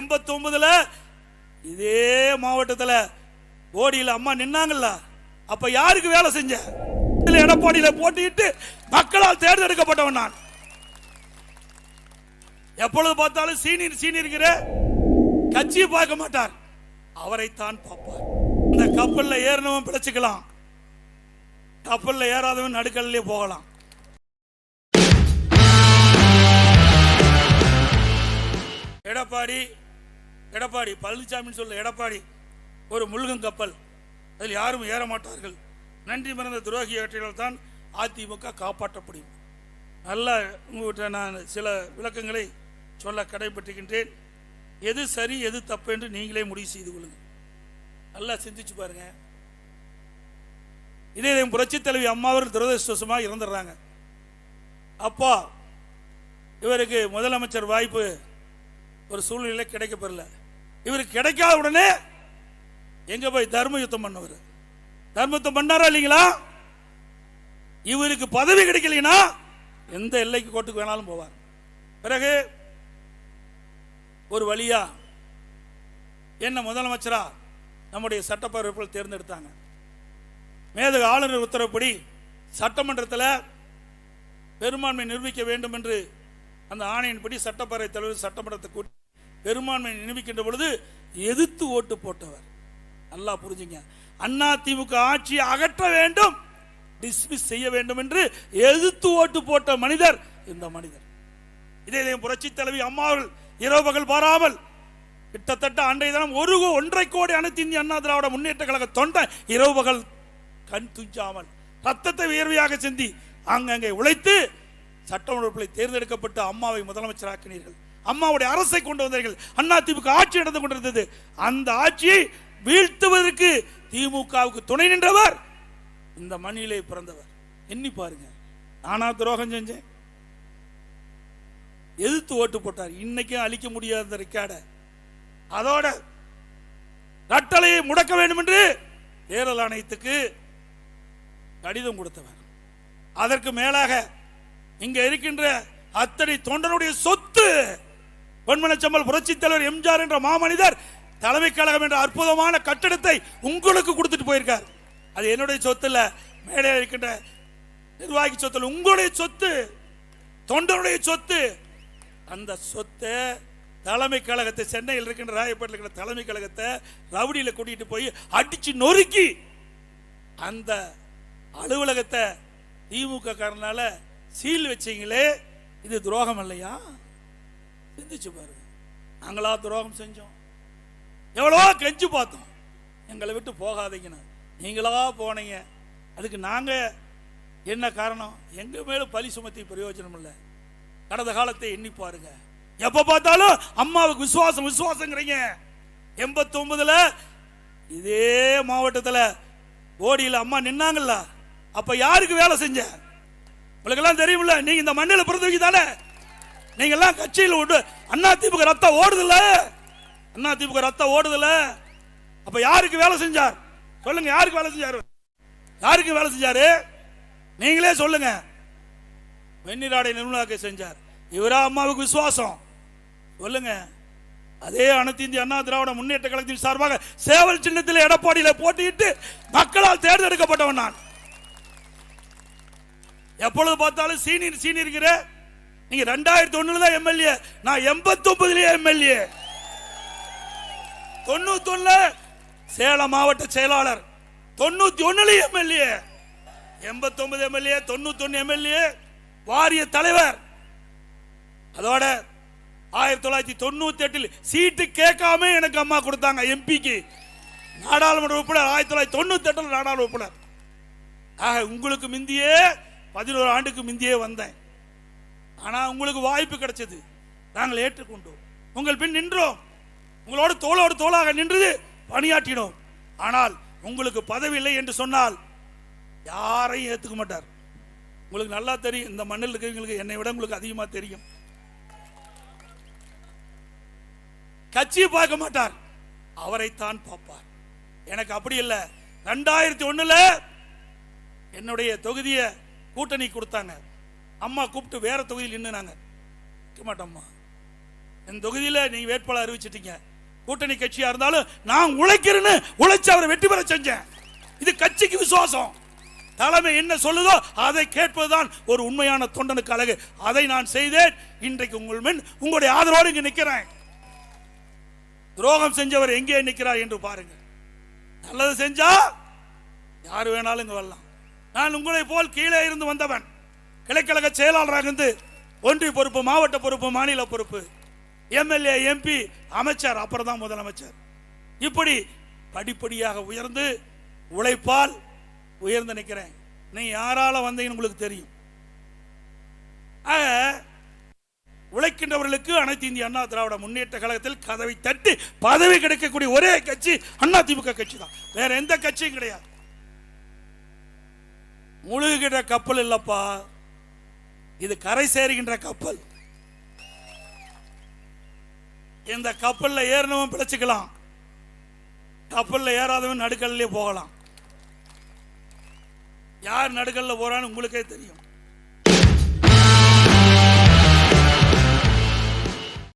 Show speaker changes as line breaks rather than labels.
89ல இதே மாவட்டத்தில் ஓடியில் அம்மா நின்னாங்கல்ல, அப்ப யாருக்கு வேலை செஞ்ச? எடப்பாடியில போட்டியிட்டு மக்களால் தேர்ந்தெடுக்கப்பட்டவன் நான். எப்பொழுது பார்த்தாலும் சீனியர் கட்சியை பார்க்க மாட்டார், அவரைத்தான் பார்ப்பார். இந்த கப்பல்ல ஏறினவன் பிழைச்சுக்கலாம், கப்பல்ல ஏறாதவன் நடுக்கல்லே போகலாம். எடப்பாடி பழனிசாமி சொல்ல, எடப்பாடி ஒரு முழுகும் கப்பல், அதில் யாரும் ஏற மாட்டார்கள். நன்றி மறந்த துரோகியாற்றினால் தான் அதிமுக காப்பாற்றப்படும். நல்ல உங்கள்கிட்ட நான் சில விளக்கங்களை சொல்ல கடைபெற்றுகின்றேன். எது சரி எது தப்பு என்று நீங்களே முடிவு செய்து கொள்ளுங்கள். நல்லா சிந்திச்சு பாருங்க. இதே புரட்சி தலைவி அம்மாவர்கள் துரதிருஷ்டவசமாக இறந்துடுறாங்க. அப்பா இவருக்கு முதலமைச்சர் வாய்ப்பு ஒரு சூழ்நிலை கிடைக்கப்பெறல. இவருக்கு கிடைக்காத உடனே எங்க போய் தர்ம யுத்தம் பண்ணவர், தர்மயுத்தம் பண்ணாரா இல்லைங்களா? இவருக்கு பதவி கிடைக்கலைன்னா எந்த எல்லைக்கு கோட்டுக்கு வேணாலும் போவார். பிறகு ஒரு வழியா என்ன முதலமைச்சரா நம்முடைய சட்டப்பேரவையில் தேர்ந்தெடுத்தாங்க. மேதகு ஆளுநர் உத்தரவுப்படி சட்டமன்றத்தில் பெரும்பான்மை நிரூபிக்க வேண்டும் என்று அந்த ஆணையின்படி சட்டப்பேரவை தலைவர் சட்டமன்றத்தை கூட்டி பெரும்பான்மை நிரூபிக்கின்ற பொழுது எதிர்த்து ஓட்டு போட்டவர். நல்லா புரிஞ்சுங்க. அண்ணா திமுக ஆட்சியை அகற்ற வேண்டும், டிஸ்மிஸ் செய்ய வேண்டும் என்று எதிர்த்து ஓட்டு போட்ட மனிதர் இந்த மனிதர். இதே புரட்சி தலைவி அம்மாவர்கள் இரவு பகல் பாராமல் கிட்டத்தட்ட அன்றைய தினம் 1.5 கோடி அனைத்து இந்திய அண்ணா திராவிட முன்னேற்ற கழக தொண்டை இரவு பகல் கண் துஞ்சாமல் ரத்தத்தை வியர்வையாக சிந்தி அங்கங்கே உழைத்து சட்டமன்றத்தை தேர்ந்தெடுக்கப்பட்டு அம்மாவை முதலமைச்சராக்கினீர்கள். அம்மாவுடைய அரசை கொண்டு வந்தீர்கள். அண்ணா திமுக ஆட்சி நடந்து கொண்டிருந்தது. அந்த ஆட்சியை வீழ்த்துவதற்கு திமுகவுக்கு துணை நின்றவர் இந்த மண்ணிலே பிறந்தவர். எண்ணி பாருங்க. நானா துரோகம் செஞ்சேன்? எதிர்த்து ஓட்டு போட்டார். இன்னைக்கும் அழிக்க முடியாத ரெக்கார்ட. அதோட கட்டளையை முடக்க வேண்டும் என்று தேர்தல் ஆணையத்துக்கு கடிதம் கொடுத்தவர். அதற்கு மேலாக இங்க இருக்கின்ற அத்தனை தொண்டனுடைய சொத்து பொன்மனச்சம்பல் புரட்சி தலைவர் எம்ஜிஆர் என்ற மாமனிதர் தலைமை கழகம் என்ற அற்புதமான கட்டடத்தை உங்களுக்கு கொடுத்துட்டு போயிருக்கார். அது என்னுடைய சொத்து இல்ல, மேலே இருக்கின்ற நிர்வாகி சொத்து, உங்களுடைய சொத்து, தொண்டனுடைய சொத்து. அந்த சொத்தை தலைமை கழகத்தை சென்னையில் இருக்கின்ற ராயப்பேட்டில் இருக்கிற தலைமை கழகத்தை ரவுடியில கூட்டிட்டு போய் அடிச்சு நொறுக்கி அந்த அலுவலகத்தை திமுக காரனால சீல் வச்சீங்களே, இது துரோகம் இல்லையா? சிந்திச்சு பாருங்க. நாங்களா துரோகம் செஞ்சோம்? எவ்வளவோ கெஞ்சு பார்த்தோம், எங்களை விட்டு போகாதீங்கன்னு. நீங்களா போனீங்க. அதுக்கு நாங்க என்ன காரணம்? எங்க மேல பழி சுமத்தி பிரயோஜனம் இல்லை. கடந்த காலத்தை எண்ணி பாருங்க. எப்ப பார்த்தாலும் அம்மாவுக்கு விசுவாசங்கிறீங்க. 89ல இதே மாவட்டத்தில் ஓடியில் அம்மா நின்னாங்கல்ல, அப்ப யாருக்கு வேலை செஞ்ச? உங்களுக்கு எல்லாம் தெரியுமில்ல. நீங்க இந்த மண்ணில் பிறந்தவங்க தானே. நீங்க எல்லாம் கட்சியில் விட்டு அண்ணா திமுக ரத்தம் ஓடுதுல, அண்ணா திமுக ரத்தம் ஓடுதுல. அப்ப யாருக்கு வேலை செஞ்சார் சொல்லுங்க? யாருக்கு வேலை செஞ்சாரு? யாருக்கு வேலை செஞ்சாரு? நீங்களே சொல்லுங்க. வெண்ணிராடை நிர்மலாக்கு செஞ்சார். இவரா அம்மாவுக்கு விசுவாசம்? சொல்லுங்க. அதே அனைத்து இந்திய அண்ணா திராவிட முன்னேற்ற கழகத்தின் சார்பாக சேவல் சின்னத்தில் எடப்பாடியில போட்டியிட்டு மக்களால் தேர்ந்தெடுக்கப்பட்டவன் நான். எப்பொழுது பார்த்தாலும் சீனியர் நீங்க 2001 தான் எம்எல்ஏ, நான் 89 எம்எல்ஏ, 91 சேலம் மாவட்ட செயலாளர், 91 எம்எல்ஏ, 89 எம்எல்ஏ, 91 எம்எல்ஏ, வாரிய தலைவர். அதோட 1998 சீட்டு கேட்காம எனக்கு அம்மா கொடுத்தாங்க எம்பிக்கு, நாடாளுமன்ற உறுப்பினர். 1998 நாடாளுமன்ற உறுப்பினர். ஆக உங்களுக்கு முந்தியே 11 ஆண்டுக்கு முந்தியே வந்தேன். ஆனா உங்களுக்கு வாய்ப்பு கிடைச்சது, நாங்கள் ஏற்றுக்கொண்டோம், உங்கள் பின் நின்றோம், உங்களோடு தோளோடு தோளாக நின்று பணியாற்றினோம். ஆனால் உங்களுக்கு பதவி இல்லை என்று சொன்னால் யாரையும் ஏற்றுக்க மாட்டார். உங்களுக்கு நல்லா தெரியும், இந்த மண்ணில் இருக்கிறவங்களுக்கு என்னை விட உங்களுக்கு அதிகமா தெரியும். கட்சியை பார்க்க மாட்டார், அவரைத்தான் பார்ப்பார். எனக்கு அப்படி இல்லை. 2001 என்னுடைய தொகுதியை கூட்டணி கொடுத்தாங்க. அம்மா கூப்பிட்டு வேற தொகுதியில் நின்னுனாங்க. மாட்டோம்மா, என் தொகுதியில் நீங்க வேட்பாளர் அறிவிச்சிட்டீங்க. கூட்டணி கட்சியா இருந்தாலும் நான் உழைக்கிறேன்னு உழைச்சு அவரை வெற்றி பெற செஞ்சேன். இது கட்சிக்கு விசுவாசம். தலைமை என்ன சொல்லுதோ அதை கேட்பதுதான் ஒரு உண்மையான தொண்டனுக்கு அழகு. அதை நான் செய்தேன். இன்றைக்கு உங்கள் முன் உங்களுடைய ஆதரவோடு இங்கு நிற்கிறேன். துரோகம் செஞ்சவர் எங்கே நிற்கிறார் என்று பாருங்க. நல்லது செஞ்சா யாரு வேணாலும் இங்க வரலாம். நான் உங்களை போல் கீழே இருந்து வந்தவன். கிளைக்கழக செயலாளராக இருந்து ஒன்றிய பொறுப்பு, மாவட்ட பொறுப்பு, மாநில பொறுப்பு, எம்எல்ஏ, எம்பி, அமைச்சர், அப்புறம் தான் முதலமைச்சர். இப்படி படிப்படியாக உயர்ந்து உழைப்பால் உயர்ந்து நிற்கிறேன். நீ யாரால வந்தீங்கன்னு உங்களுக்கு தெரியும். உழைக்கின்றவர்களுக்கு அனைத்து இந்திய அண்ணா திராவிட முன்னேற்ற கழகத்தில் கதவை தட்டி பதவி கிடைக்கக்கூடிய ஒரே கட்சி அண்ணா திமுக கட்சி தான். வேற எந்த கட்சியும் கிடையாது. முழுகின்ற கப்பல் இல்லப்பா, இது கரை சேருகின்ற கப்பல். இந்த கப்பல்ல ஏறினவன் பிழைச்சுக்கலாம், கப்பல்ல ஏறாதவன் நடுக்கல்லே போகலாம். யார் நடுக்கல்ல போறான்னு உங்களுக்கே தெரியும்.